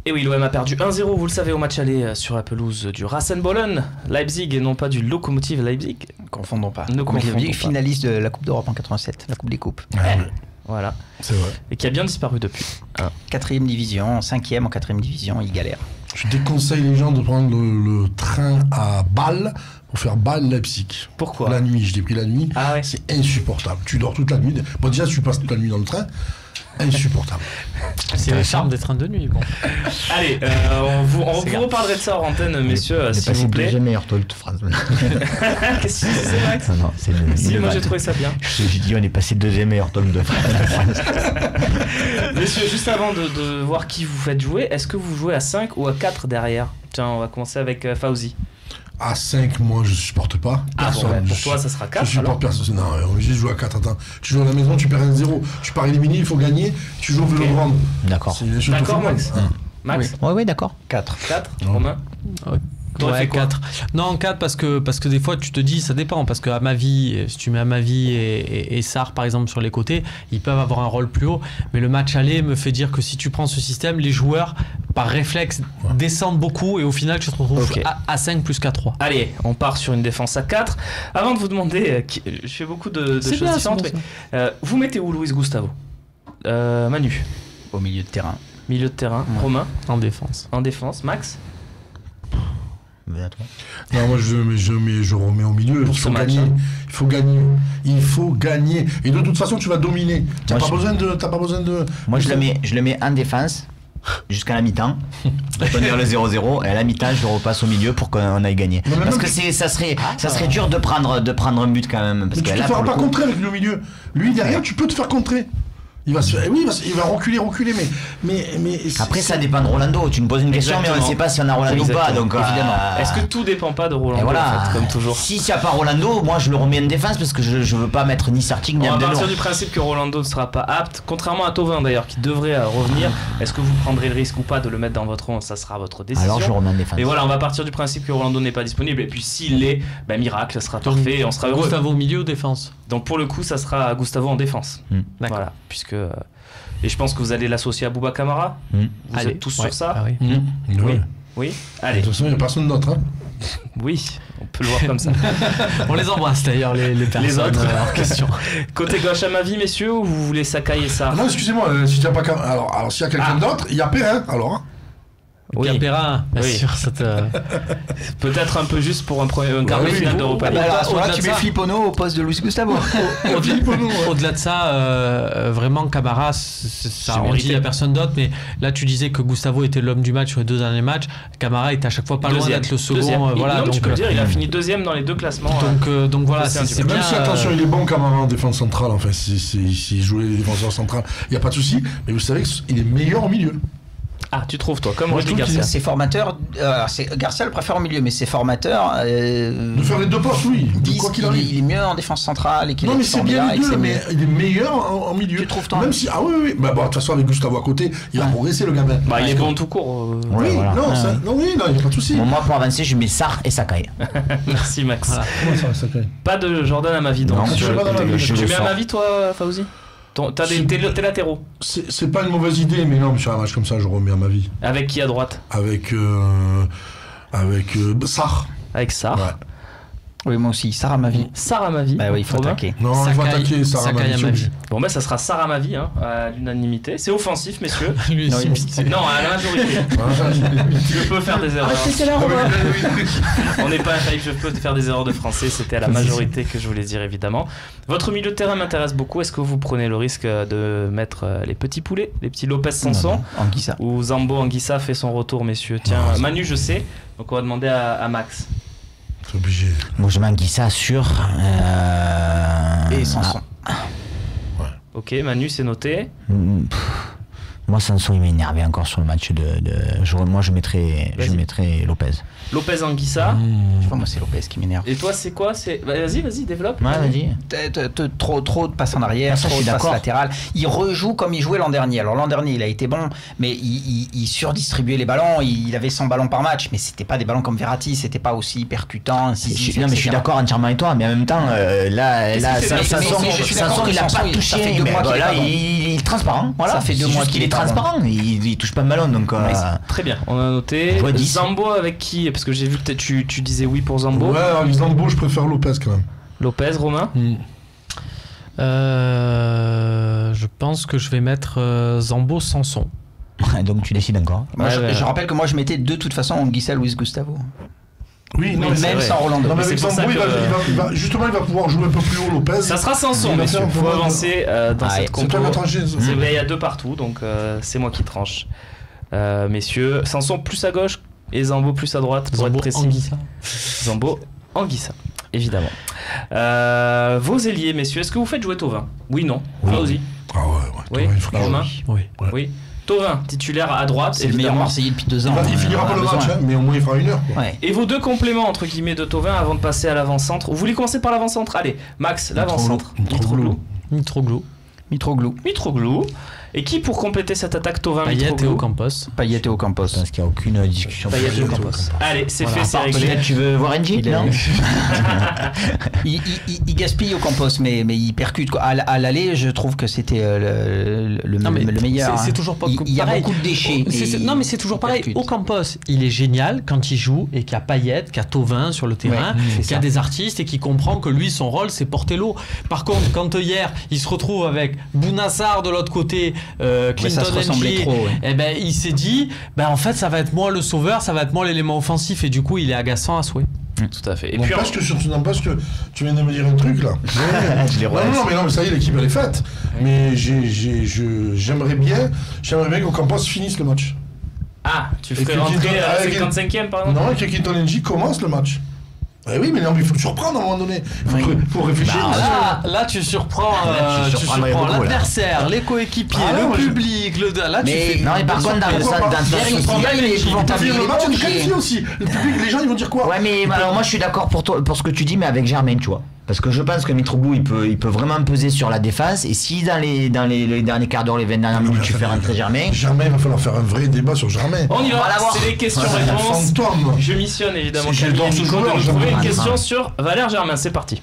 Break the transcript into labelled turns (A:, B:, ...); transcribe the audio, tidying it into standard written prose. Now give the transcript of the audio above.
A: Et oui, l'OM a perdu 1-0, vous le savez, au match aller sur la pelouse du Rasenbollen Leipzig et non pas du Lokomotiv Leipzig.
B: Confondons pas.
A: Ne confondons pas.
B: Finaliste de la Coupe d'Europe en 87, la Coupe des Coupes.
A: Voilà.
C: C'est vrai.
A: Et qui a bien disparu depuis.
B: 4e division, 5e en 4e division, il galère.
C: Je déconseille les gens de prendre le train à Bâle pour faire Bâle-Leipzig.
A: Pourquoi?
C: La nuit, je l'ai pris la nuit.
A: Ah ouais.
C: C'est insupportable. Tu dors toute la nuit. Bon, déjà, tu passes toute la nuit dans le train. Insupportable.
D: C'est le charme des trains de nuit. Bon.
A: Allez, on vous reparlerai de ça en antenne, messieurs, s'il vous plaît.
E: C'est le deuxième meilleur toile de France.
A: Qu'est-ce que tu disais, Max?
E: Non, c'est
A: Si, moi j'ai trouvé ça bien.
E: J'ai dit on est passé deuxième meilleur toile de France.
A: Messieurs, juste avant de voir qui vous faites jouer, est-ce que vous jouez à 5 ou à 4 derrière? Tiens, on va commencer avec Fauzi.
C: À 5, moi, je supporte pas. Personne.
A: Bon, pour toi, ça sera 4.
C: Je supporte personne. Non, on est obligé de jouer à 4. Attends, tu joues à la maison, tu perds 1-0. Tu pars éliminé, il faut gagner. Tu joues au Vélodrome.
E: D'accord.
A: D'accord, Max. Max
B: Oui, d'accord. 4.
A: 4, Romain.
D: Ouais, 4. Non, 4 parce que des fois tu te dis ça dépend parce que à ma vie, si tu mets à ma vie et Sarr par exemple sur les côtés, ils peuvent avoir un rôle plus haut, mais le match aller me fait dire que si tu prends ce système, les joueurs par réflexe descendent beaucoup et au final tu te retrouves à 5 plus qu'à 3.
A: Allez, on part sur une défense à 4. Avant de vous demander, je fais beaucoup de choses différentes, mais vous mettez où Luis Gustavo? Manu?
B: Au milieu de terrain.
A: Milieu de terrain. Romain?
D: En défense.
A: En défense. Max?
C: Non, moi je remets au milieu. Il faut gagner. Il faut gagner. Il faut gagner. Et de toute façon, tu vas dominer. T'as pas besoin de.
E: Moi, je le mets en défense jusqu'à la mi-temps. On dire le 0-0 et à la mi-temps, je le repasse au milieu pour qu'on aille gagner. Parce que ça serait dur de prendre un but quand même. Parce
C: mais
E: que
C: tu
E: là,
C: te feras pas contrer avec le milieu. Lui derrière, tu peux te faire contrer. Il va reculer, mais
E: après ça dépend de Rolando. Tu me poses une question, mais on ne sait pas si on a Rolando ou pas. Donc
A: évidemment. Est-ce que tout dépend pas de Rolando
E: voilà.
A: en fait, comme toujours?
E: Si il n'y a pas Rolando, moi je le remets en défense parce que je veux pas mettre ni Sartic ni Abdelor.
A: On va partir du principe que Rolando ne sera pas apte, contrairement à Thauvin d'ailleurs qui devrait revenir. Est-ce que vous prendrez le risque ou pas de le mettre dans votre 11? Ça sera votre décision.
E: Alors je remets en défense.
A: Mais voilà, on va partir du principe que Rolando n'est pas disponible et puis s'il l'est, miracle, ça sera parfait et on sera heureux.
D: Gustavo au milieu ou défense?
A: Donc pour le coup, ça sera Gustavo en défense. Voilà, puisque et je pense que vous allez l'associer à Bouba Kamara. Vous êtes tous sur ça? Oui. Allez.
C: De toute façon, il n'y a personne d'autre. Hein.
A: Oui, on peut le voir comme ça.
D: On les embrasse d'ailleurs, les personnes.
A: Les autres
D: en question.
A: Côté gauche à ma vie, messieurs, ou vous voulez Sakai et ça?
C: Non, excusez-moi, si tu as pas alors s'il y a quelqu'un d'autre, il y a Perrin alors. Hein.
D: Oui, Perrin, bien sûr.
A: Peut-être un peu juste pour un quart de finale d'Europa League.
B: Alors, tu mets Filippono au poste de Luis Gustavo.
D: Au-delà de ça, vraiment Camara, ça on dit il n'y a personne d'autre, mais là tu disais que Gustavo était l'homme du match sur les 2 derniers matchs. Camara était à chaque fois pas loin d'être le second.
A: Voilà, donc tu peux le dire, il a fini 2e dans les 2 classements.
D: Donc voilà, c'est
C: même
D: bien.
C: si attention, il est bon Camara en défense centrale. Enfin, s'il joue les défenseurs centrales, il n'y a pas de souci. Mais vous savez qu'il est meilleur au milieu.
A: Ah, tu trouves toi, comme Rudy Garcia.
B: Ses formateurs, Garcia le préfère au milieu, mais ses formateurs.
C: De faire les 2 postes, oui. Quoi qu'il arrive.
B: Il est mieux en défense centrale.
C: Non, mais c'est bien les 2, mais il est meilleur en milieu.
B: Tu trouves toi?
C: Même si, oui. Bah, de toute façon, avec Gustavo à côté, il va progresser le gamin.
A: Bah, il est bon tout court.
C: Oui,
E: voilà.
C: Non, il n'y a pas de souci.
E: Bon, moi, pour avancer, je mets Sarr et Sakai.
A: Merci, Max.
C: Voilà. Comment ça, Sakai?
A: Pas de Jordan à ma vie, donc.
E: Non,
A: Tu mets à ma vie, toi, Fauzi? T'es latéraux.
C: C'est pas une mauvaise idée, mais non, sur un match comme ça, je remets à ma vie.
A: Avec qui à droite?
C: Avec Sarr.
A: Avec Sarr.
C: Ouais.
B: Oui, moi aussi, Sarr à ma vie.
A: Sarr à ma vie.
B: Bah oui, il faut attaquer.
C: Non, il faut attaquer Sarr à ma vie.
A: Bon, ben ça sera Sarr à ma vie, hein, à l'unanimité. C'est offensif, messieurs.
D: Non,
A: à la majorité. Je peux faire des erreurs. On n'est pas infaillible, je peux faire des erreurs de français. C'était à la majorité que je voulais dire, évidemment. Votre milieu de terrain m'intéresse beaucoup. Est-ce que vous prenez le risque de mettre les petits poulets, les petits Lopez Sanson, ou Zambo Anguissa fait son retour, messieurs? Tiens, Manu, je sais. Donc on va demander à Max.
C: C'est obligé.
E: Moi, je manque ça sur.
B: Et Sanson.
A: Ok, Manu, c'est noté.
E: Moi, Sanson, il m'a énervé encore sur le match moi, je mettrais Lopez.
A: Lopez Anguissa.
B: Je sais pas, moi, c'est Lopez qui m'énerve.
A: Et toi, c'est quoi? Vas-y, développe.
E: Ouais, vas-y.
B: Trop de passes en arrière, trop de passes latérales. Il rejoue comme il jouait l'an dernier. Alors, l'an dernier, il a été bon, mais il surdistribuait les ballons. Il avait 100 ballons par match, mais c'était pas des ballons comme Verratti, c'était pas aussi percutant.
E: Non, mais je suis d'accord entièrement avec toi, mais en même temps, Sanson, il a pas touché. Mais là, il est transparent. Voilà.
B: Ça fait 2 mois
E: transparent, il touche pas le ballon donc.
A: Très bien, on a noté. Zambo avec qui? Parce que j'ai vu que tu disais oui pour Zambo.
C: Ouais, avec Zambo, je préfère Lopez quand même.
A: Lopez, Romain?
D: Je pense que je vais mettre Zambo Sanson.
E: Donc tu décides encore.
B: Je rappelle que moi je mettais de toute façon Anguissa Luis Gustavo.
C: Oui, non,
B: même sans Rolando.
C: Non, mais avec Zambo, justement, il va pouvoir jouer un peu plus haut, Lopez.
A: Ça sera Sanson, messieurs. Il faut avancer dans cette compo.
C: C'est toi qui as tranché.
A: Il y a 2 partout, donc c'est moi qui tranche. Messieurs, Sanson plus à gauche et Zambo plus à droite, pour être précis.
D: Anguissa.
A: Zambo Anguissa, évidemment. Vos ailiers, messieurs, est-ce que vous faites jouer Thauvin? Oui, non. Fauzi.
C: Ah ouais.
A: Oui. Thauvin, titulaire à droite.
B: C'est le meilleur Marseillais depuis 2 ans.
C: Il finira pas le match, mais au moins il fera 1 heure.
B: Ouais.
A: Et vos 2 compléments entre guillemets de Thauvin avant de passer à l'avant-centre. Vous voulez commencer par l'avant-centre? Allez, Max, l'avant-centre. Mitroglou. Et qui pour compléter cette attaque Thauvin?
D: Payet et Ocampos.
B: Payet et Ocampos.
E: Parce qu'il n'y a aucune discussion.
A: Payet et Ocampos. Allez, c'est fait, c'est réglé.
E: Peut-être tu veux voir NG? Non.
B: Il gaspille Ocampos, mais il percute. À l'aller, je trouve que c'était le meilleur.
D: C'est toujours pas
B: il y a beaucoup de déchets.
D: Non, mais c'est toujours pareil. Ocampos, il est génial quand il joue et qu'il y a Payet, qu'il y a Thauvin sur le terrain, qu'il y a des artistes et qu'il comprend que lui, son rôle, c'est porter l'eau. Par contre, quand hier, il se retrouve avec Bounassar de l'autre côté, Clinton NG, et ben il s'est dit en fait ça va être moi le sauveur, ça va être moi l'élément offensif, et du coup il est agaçant à souhait.
A: Tout à fait. Et
C: n'empêche que tu viens de me dire un truc là. non, mais ça y est, l'équipe elle est faite. Mais j'aimerais bien qu'Ocampos finisse le match.
A: Ah, tu ferais rentrer à la 55e par exemple?
C: Non, que Clinton NG commence le match. Oui, mais il faut surprendre à un moment donné. Il faut réfléchir.
D: Là, tu surprends l'adversaire, les coéquipiers, le public. Là, tu fais.
E: Non, mais par contre, dans
C: le match, on est qualifié aussi. Le public, les gens, ils vont dire quoi?
E: Ouais, mais alors moi, je suis d'accord pour ce que tu dis, mais avec Germain, tu vois. Parce que je pense que Mitroglou, il peut vraiment peser sur la défense. Et si dans les derniers quarts d'heure, les 20 dernières minutes, tu fais rentrer Germain.
C: Germain, il va falloir faire un vrai débat sur Germain.
A: On y va, c'est les questions-réponses. Je missionne évidemment Camille et Nico de nous trouver une question sur Valère Germain. C'est parti.